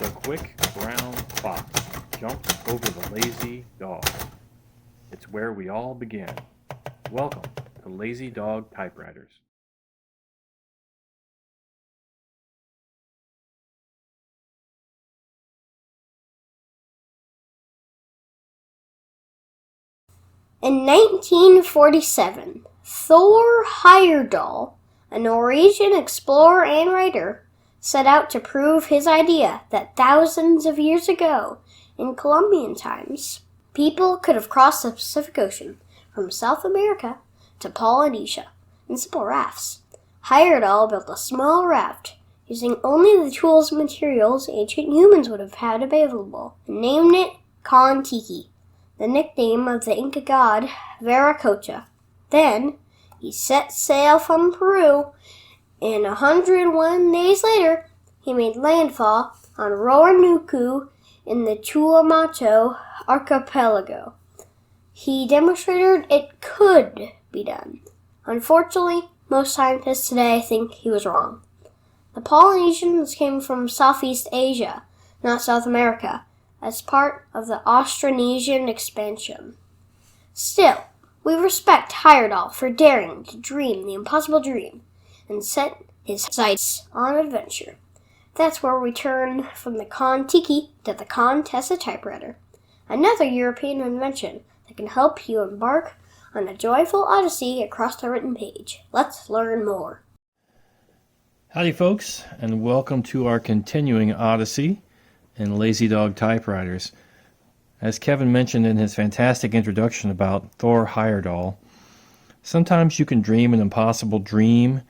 The quick brown fox jumped over the lazy dog. It's where we all begin. Welcome to Lazy Dog Typewriters. In 1947, Thor Heyerdahl, a Norwegian explorer and writer, set out to prove his idea that thousands of years ago, in Columbian times, people could have crossed the Pacific Ocean from South America to Polynesia in simple rafts. Heyerdahl built a small raft using only the tools and materials ancient humans would have had available and named it Kon-Tiki, the nickname of the Inca god Viracocha. Then he set sail from Peru, and 101 days later he made landfall on Roanoke in the Tuamato archipelago. He demonstrated it could be done. Unfortunately, most scientists today think he was wrong. The Polynesians came from Southeast Asia, not South America, as part of the Austronesian Expansion. Still, we respect Heyerdahl for daring to dream the impossible dream and set his sights on adventure. That's where we turn from the Kon-Tiki to the Contessa typewriter, another European invention that can help you embark on a joyful odyssey across the written page. Let's learn more. Howdy folks, and welcome to our continuing odyssey in Lazy Dog Typewriters. As Kevin mentioned in his fantastic introduction about Thor Heyerdahl, sometimes you can dream an impossible dream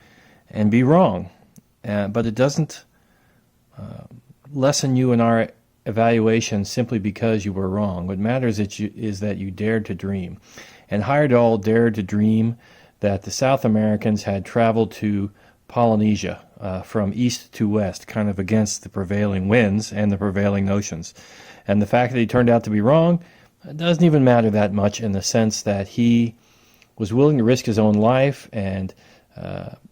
and be wrong, but it doesn't lessen you in our evaluation simply because you were wrong. What matters is that you dared to dream. And Heyerdahl dared to dream that the South Americans had traveled to Polynesia from east to west, kind of against the prevailing winds and the prevailing notions. And the fact that he turned out to be wrong doesn't even matter that much, in the sense that he was willing to risk his own life and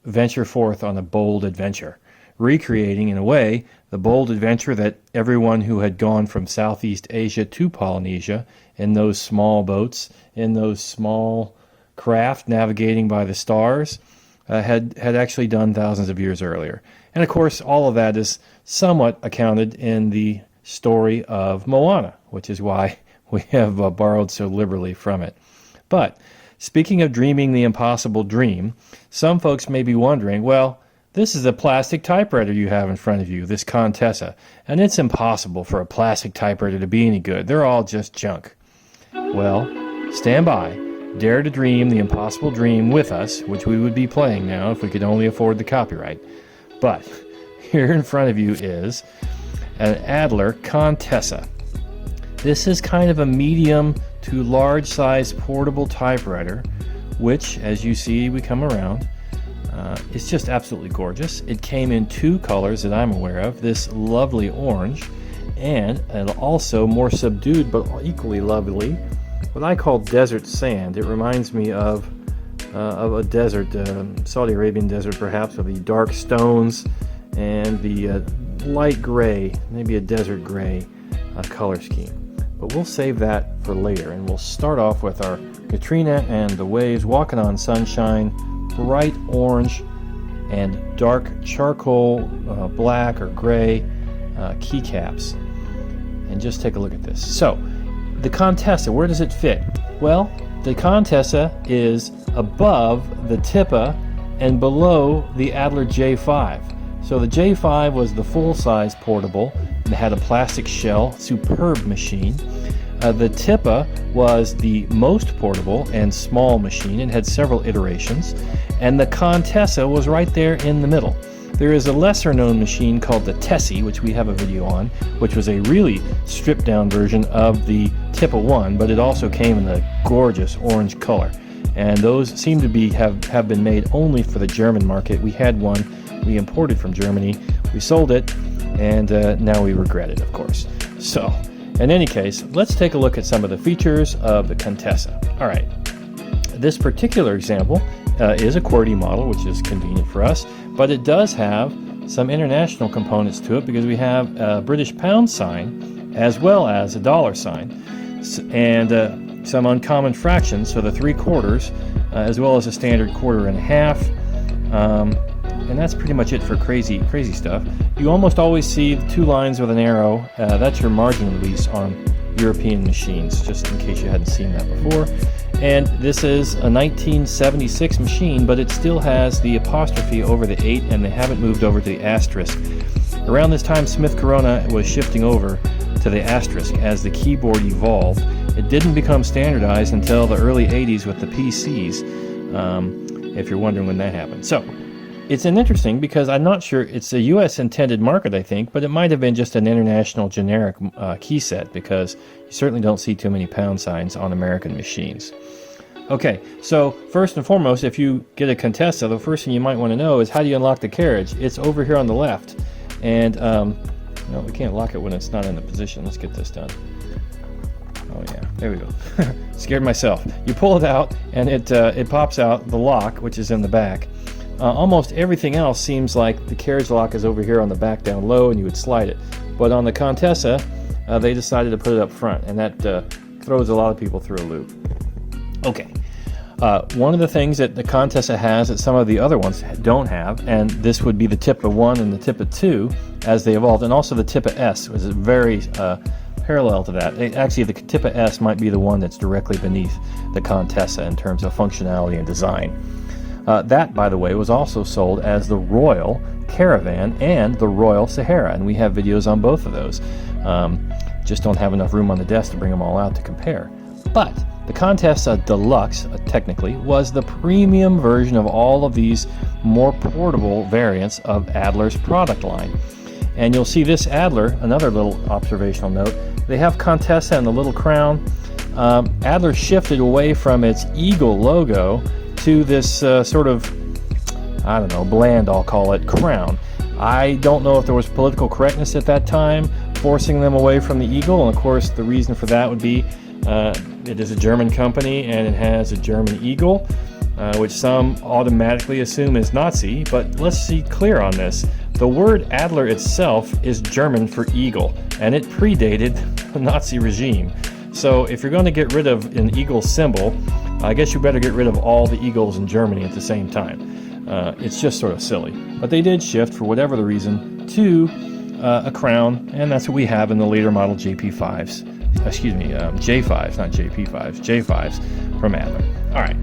venture forth on a bold adventure, recreating, in a way, the bold adventure that everyone who had gone from Southeast Asia to Polynesia in those small boats, in those small craft navigating by the stars, had actually done thousands of years earlier. And of course, all of that is somewhat accounted in the story of Moana, which is why we have borrowed so liberally from it. But speaking of dreaming the impossible dream, some folks may be wondering, well, this is a plastic typewriter you have in front of you, this Contessa, and it's impossible for a plastic typewriter to be any good. They're all just junk. Well, stand by. Dare to dream the impossible dream with us, which we would be playing now if we could only afford the copyright. But here in front of you is an Adler Contessa. This is kind of a medium to large size portable typewriter, which, as you see we come around, is just absolutely gorgeous. It came in two colors that I'm aware of, this lovely orange, and also more subdued but equally lovely, what I call desert sand. It reminds me of a desert, Saudi Arabian desert perhaps, with the dark stones and the light gray, maybe a desert gray color scheme. But we'll save that for later, and we'll start off with our Katrina and the waves walking on sunshine, bright orange and dark charcoal black or gray keycaps. And just take a look at this. So, the Contessa, where does it fit? Well, the Contessa is above the Tippa and below the Adler J5. So the J5 was the full-size portable and had a plastic shell, superb machine. The Tippa was the most portable and small machine and had several iterations. And the Contessa was right there in the middle. There is a lesser-known machine called the Tessie, which we have a video on, which was a really stripped-down version of the Tippa 1, but it also came in a gorgeous orange color. And those seem to have been made only for the German market. We had one we imported from Germany. We sold it, and now we regret it, of course. So, in any case, let's take a look at some of the features of the Contessa. All right, this particular example is a QWERTY model, which is convenient for us, but it does have some international components to it because we have a British pound sign as well as a dollar sign, and some uncommon fractions, so the 3/4, as well as a standard 1/4 1/2. And that's pretty much it for crazy stuff. You almost always see 2 lines with an arrow. That's your margin release on European machines, just in case you hadn't seen that before. And this is a 1976 machine, but it still has the apostrophe over the 8, and they haven't moved over to the asterisk. Around this time, Smith Corona was shifting over to the asterisk as the keyboard evolved. It didn't become standardized until the early 80s with the PCs, if you're wondering when that happened. So, it's an interesting because I'm not sure, it's a US intended market, I think, but it might have been just an international generic key set because you certainly don't see too many pound signs on American machines. Okay, so first and foremost, if you get a Contessa, the first thing you might want to know is how do you unlock the carriage? It's over here on the left, and no, we can't lock it when it's not in the position. Let's get this done. Oh yeah, there we go. Scared myself. You pull it out, and it pops out the lock, which is in the back. Almost everything else seems like the carriage lock is over here on the back down low and you would slide it. But on the Contessa, they decided to put it up front, and that throws a lot of people through a loop. Okay, one of the things that the Contessa has that some of the other ones don't have, and this would be the Type 1 and the Type 2 as they evolved, and also the Type S was very parallel to that. Actually, the Type S might be the one that's directly beneath the Contessa in terms of functionality and design. That, by the way, was also sold as the Royal Caravan and the Royal Sahara, and we have videos on both of those. Just don't have enough room on the desk to bring them all out to compare. But the Contessa Deluxe, technically, was the premium version of all of these more portable variants of Adler's product line. And you'll see this Adler, another little observational note, they have Contessa and the little crown. Adler shifted away from its eagle logo to this sort of, I don't know, bland, I'll call it, crown. I don't know if there was political correctness at that time forcing them away from the eagle, and of course the reason for that would be it is a German company and it has a German eagle, which some automatically assume is Nazi, but let's be clear on this. The word Adler itself is German for eagle, and it predated the Nazi regime. So if you're going to get rid of an eagle symbol, I guess you better get rid of all the eagles in Germany at the same time. It's just sort of silly. But they did shift, for whatever the reason, to a crown, and that's what we have in the later model JP5s. Excuse me, J5s, not JP5s, J5s from Adler. All right.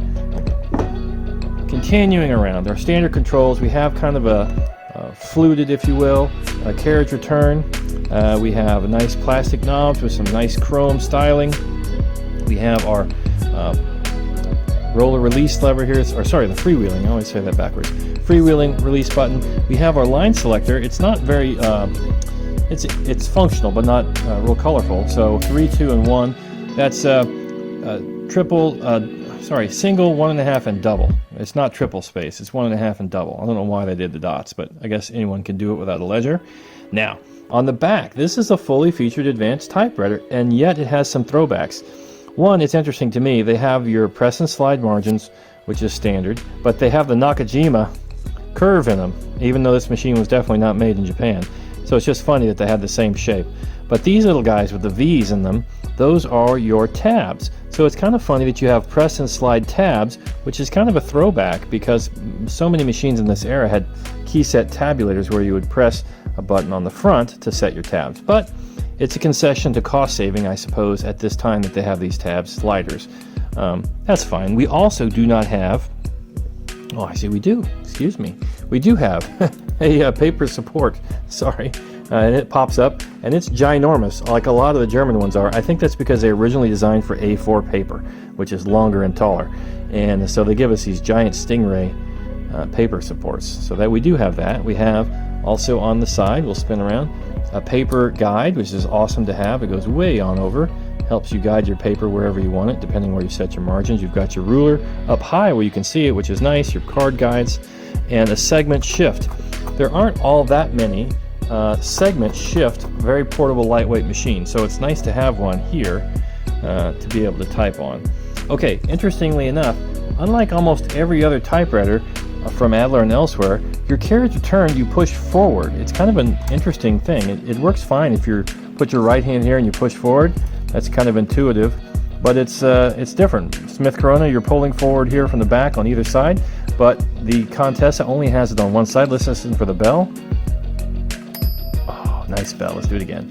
Continuing around, our standard controls, we have kind of a fluted, if you will, a carriage return. We have nice plastic knobs with some nice chrome styling. We have our roller release lever here, or sorry, the freewheeling, I always say that backwards. Freewheeling release button. We have our line selector. It's not very, it's functional, but not real colorful. So 3, 2, and 1. That's single, 1.5, and double. It's not triple space, it's 1.5 and double. I don't know why they did the dots, but I guess anyone can do it without a ledger. Now, on the back, this is a fully featured advanced typewriter, and yet it has some throwbacks. One, it's interesting to me, they have your press and slide margins, which is standard, but they have the Nakajima curve in them, even though this machine was definitely not made in Japan. So it's just funny that they had the same shape. But these little guys with the V's in them, those are your tabs. So it's kind of funny that you have press and slide tabs, which is kind of a throwback because so many machines in this era had key set tabulators where you would press a button on the front to set your tabs. But it's a concession to cost saving, I suppose, at this time that they have these tab sliders. That's fine. We also do not have, oh, I see we do, excuse me. We do have a paper support, sorry, and it pops up, and it's ginormous, like a lot of the German ones are. I think that's because they originally designed for A4 paper, which is longer and taller. And so they give us these giant Stingray paper supports, so that we do have that. We have also on the side, we'll spin around, a paper guide, which is awesome to have. It goes way on over, helps you guide your paper wherever you want it, depending where you set your margins. You've got your ruler up high where you can see it, which is nice, your card guides, and a segment shift. There aren't all that many segment shift, very portable, lightweight machine, so it's nice to have one here to be able to type on. Okay, interestingly enough, unlike almost every other typewriter from Adler and elsewhere, your carriage turned, you push forward. It's kind of an interesting thing. It works fine if you put your right hand here and you push forward. That's kind of intuitive, but it's different. Smith Corona, you're pulling forward here from the back on either side, but the Contessa only has it on one side. Let's listen for the bell. Oh, nice bell. Let's do it again.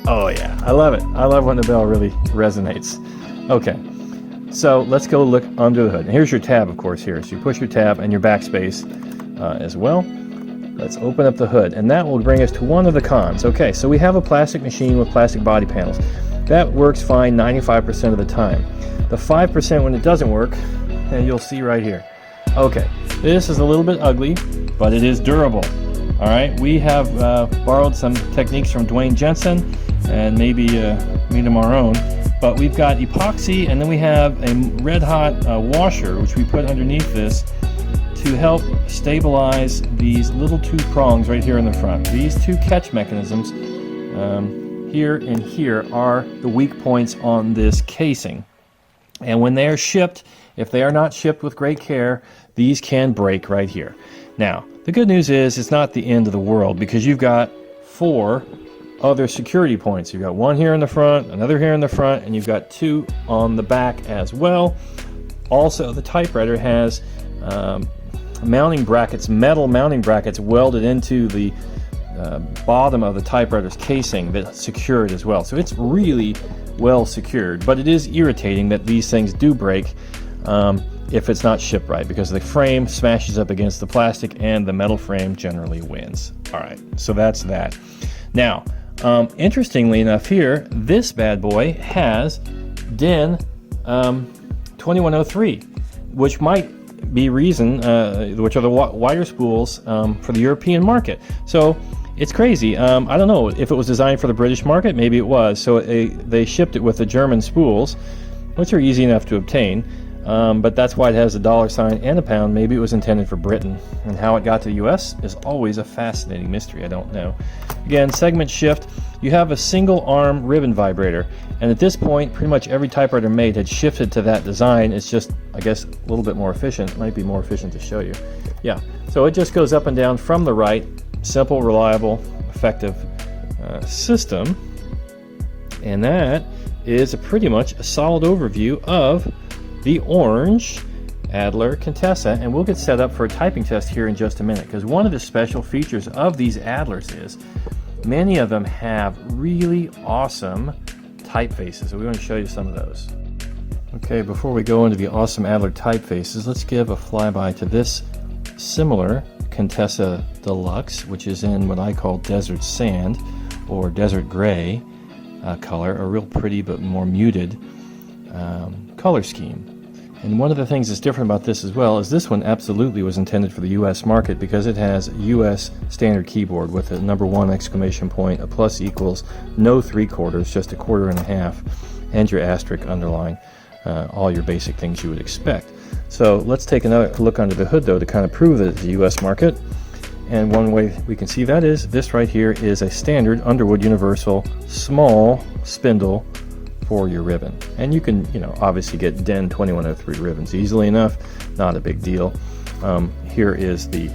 Oh yeah, I love it. I love when the bell really resonates. Okay, so let's go look under the hood. And here's your tab, of course, here. So you push your tab and your backspace as well. Let's open up the hood, and that will bring us to one of the cons. Okay, so we have a plastic machine with plastic body panels. That works fine 95% of the time. The 5% when it doesn't work, and you'll see right here. Okay, this is a little bit ugly, but it is durable. All right, we have borrowed some techniques from Dwayne Jensen and maybe made them our own. But we've got epoxy, and then we have a red hot washer, which we put underneath this to help stabilize these little two prongs right here in the front. These two catch mechanisms here and here are the weak points on this casing. And when they are shipped, if they are not shipped with great care, these can break right here. Now, the good news is it's not the end of the world, because you've got 4 other security points. You've got one here in the front, another here in the front, and you've got 2 on the back as well. Also, the typewriter has mounting brackets, metal mounting brackets welded into the bottom of the typewriter's casing that secure it as well. So it's really well secured, but it is irritating that these things do break if it's not shipped right, because the frame smashes up against the plastic and the metal frame generally wins. All right, so that's that. Now, interestingly enough here, this bad boy has DIN 2103, which might be reason, which are the wire spools for the European market. So it's crazy. I don't know if it was designed for the British market. Maybe it was. So they shipped it with the German spools, which are easy enough to obtain. But that's why it has a $sign and a pound. Maybe it was intended for Britain. And how it got to the US is always a fascinating mystery. I don't know. Again, segment shift. You have a single arm ribbon vibrator. And at this point, pretty much every typewriter made had shifted to that design. It's just, I guess, a little bit more efficient. It might be more efficient to show you. Yeah, so it just goes up and down from the right. Simple, reliable, effective system. And that is pretty much a solid overview of the orange Adler Contessa, and we'll get set up for a typing test here in just a minute, because one of the special features of these Adlers is many of them have really awesome typefaces, so we're going to show you some of those. Okay, before we go into the awesome Adler typefaces, let's give a flyby to this similar Contessa Deluxe, which is in what I call desert sand or desert gray color, a real pretty but more muted color scheme. And one of the things that's different about this as well is this one absolutely was intended for the US market, because it has a US standard keyboard with a number 1 exclamation point, a plus equals, no 3/4, just a 1/4 and your asterisk underline, all your basic things you would expect. So let's take another look under the hood though to kind of prove that it's the US market. And one way we can see that is this right here is a standard Underwood Universal small spindle for your ribbon. And you can, obviously get DIN 2103 ribbons easily enough, not a big deal. Here is the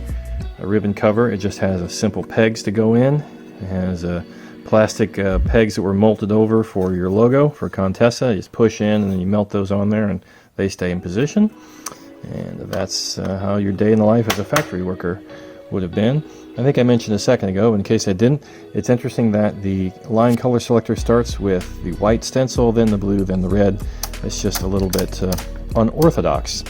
ribbon cover. It just has a simple pegs to go in. It has plastic pegs that were molted over for your logo for Contessa. You just push in and then you melt those on there and they stay in position. And that's how your day in the life as a factory worker would have been. I think I mentioned a second ago, but in case I didn't, it's interesting that the line color selector starts with the white stencil, then the blue, then the red. It's just a little bit unorthodox.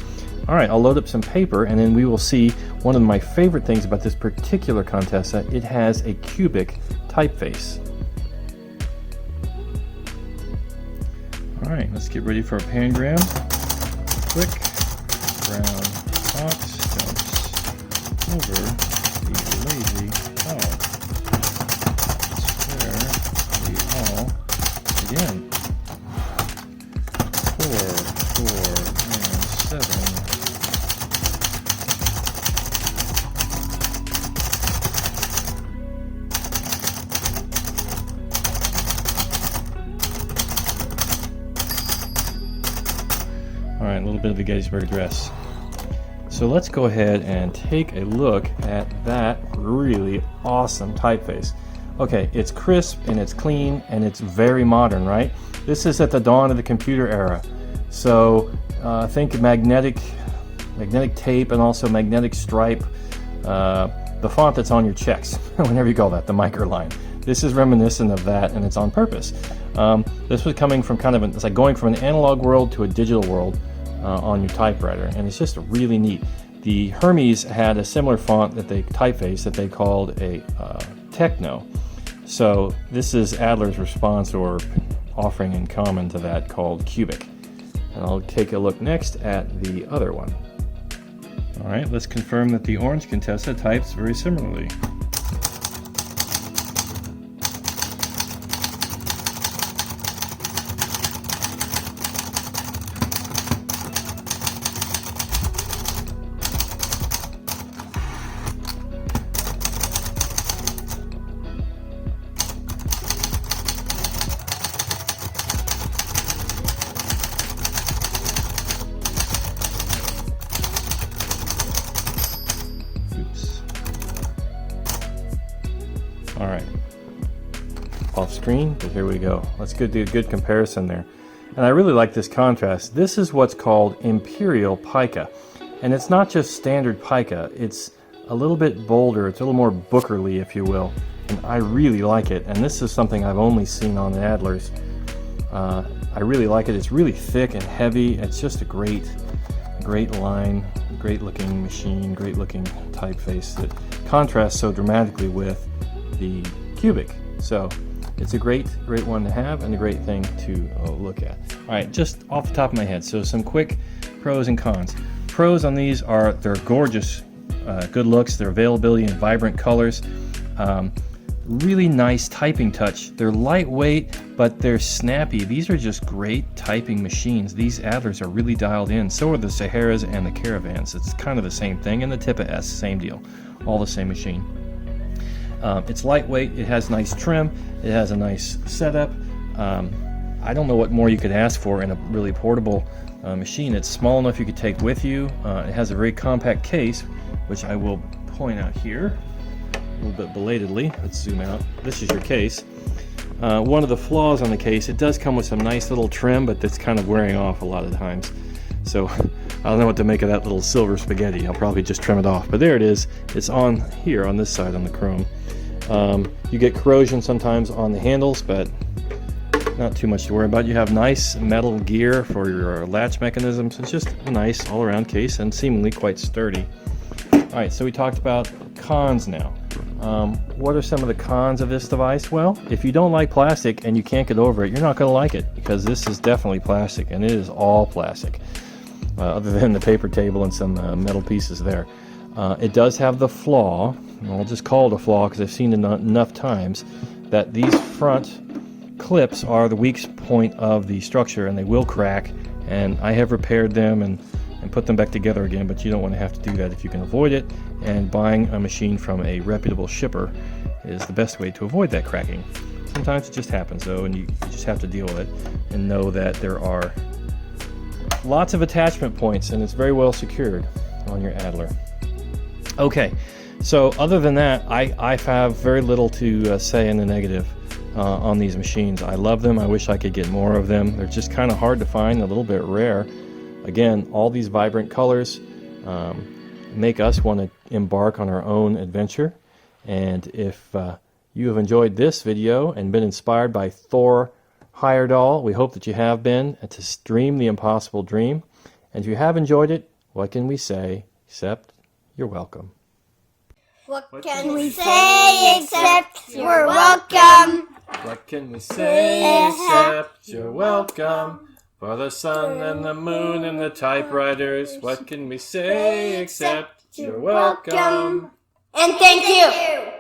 All right, I'll load up some paper, and then we will see one of my favorite things about this particular Contessa. It has a cubic typeface. All right, let's get ready for a pangram. Quick brown fox jumps over the lazy dog. That's where we all begin. 4, 4, and 7. All right, a little bit of the Gettysburg Address. So let's go ahead and take a look at that really awesome typeface. Okay, it's crisp and it's clean and it's very modern, right? This is at the dawn of the computer era. So think magnetic tape and also magnetic stripe, the font that's on your checks, whenever you call that, the microline. This is reminiscent of that, and it's on purpose. This was coming from it's like going from an analog world to a digital world on your typewriter, and it's just really neat. The Hermes had a similar font typeface that they called a Techno. So this is Adler's response or offering in common to that, called Cubic. And I'll take a look next at the other one. All right, let's confirm that the Orange Contessa types very similarly. All right, off screen, but here we go. Let's do a good comparison there. And I really like this contrast. This is what's called Imperial Pica. And it's not just standard pica, it's a little bit bolder, it's a little more bookerly, if you will. And I really like it, and this is something I've only seen on the Adlers. I really like it. It's really thick and heavy. It's just a great line, great looking machine, great looking typeface that contrasts so dramatically with the Cubic. So it's a great one to have and a great thing to look at. All right, just off the top of my head, so some quick pros and cons. Pros on these are they're gorgeous, good looks, their availability in vibrant colors, really nice typing touch. They're lightweight, but they're snappy. These are just great typing machines. These Adlers are really dialed in. So are the Saharas and the Caravans. It's kind of the same thing. And the Tippa S, same deal. All the same machine. It's lightweight, it has nice trim, it has a nice setup. I don't know what more you could ask for in a really portable machine. It's small enough you could take with you. It has a very compact case, which I will point out here a little bit belatedly. Let's zoom out. This is your case. One of the flaws on the case, it does come with some nice little trim, but that's kind of wearing off a lot of times. So I don't know what to make of that little silver spaghetti. I'll probably just trim it off. But there it is. It's on here on this side on the chrome. You get corrosion sometimes on the handles, but not too much to worry about. You have nice metal gear for your latch mechanisms. It's just a nice all-around case and seemingly quite sturdy. Alright, so we talked about cons now. What are some of the cons of this device? Well, if you don't like plastic and you can't get over it, you're not going to like it, because this is definitely plastic, and it is all plastic, other than the paper table and some metal pieces there. It does have the flaw, and I'll just call it a flaw because I've seen it enough times, that these front clips are the weak point of the structure, and they will crack, and I have repaired them and put them back together again, but you don't want to have to do that if you can avoid it, and buying a machine from a reputable shipper is the best way to avoid that cracking. Sometimes it just happens though, and you just have to deal with it and know that there are lots of attachment points, and it's very well secured on your Adler. Okay, so other than that, I have very little to say in the negative on these machines. I love them. I wish I could get more of them. They're just kind of hard to find, a little bit rare. Again, all these vibrant colors make us want to embark on our own adventure. And if you have enjoyed this video and been inspired by Thor Heyerdahl, we hope that you have been, to dream the impossible dream. And if you have enjoyed it, what can we say except you're welcome? What can we say except you're welcome? What can we say except you're welcome? For the sun and the moon and the typewriters, what can we say except you're welcome? And thank you!